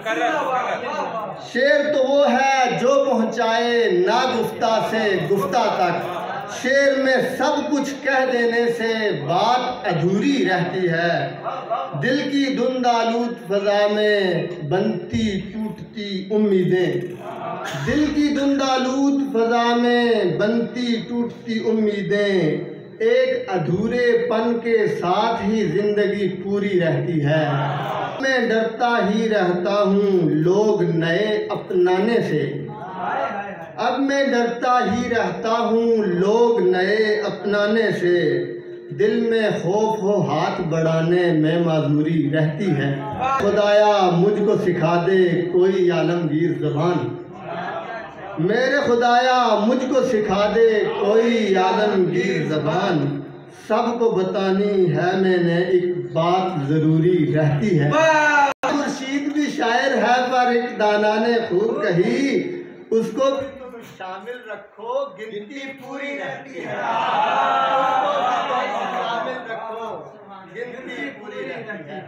शेर तो वो है जो पहुंचाए ना गुफ्ता से गुफ्ता तक। शेर में सब कुछ कह देने से बात अधूरी रहती है। दिल की धुंधालूद फजा में बनती टूटती उम्मीदें। दिल की धुंधालूद फजा में बनती टूटती उम्मीदें। एक अधूरेपन के साथ ही जिंदगी पूरी रहती है। मैं डरता ही रहता हूँ लोग नए अपनाने से। अब मैं डरता ही रहता हूँ लोग नए अपनाने से। दिल में खौफ हो हाथ बढ़ाने में माजूरी रहती है। खुदाया मुझको सिखा दे कोई आलमगीर ज़बान। मेरे खुदाया मुझको सिखा दे कोई आलमगीर ज़बान। सबको बतानी है मैंने एक बात ज़रूरी रहती है। मुर्शीद भी शायर है पर एक दाना ने खूब कही, उसको शामिल रखो गिनती पूरी रहती है। शामिल रखो गिनती पूरी रहती है।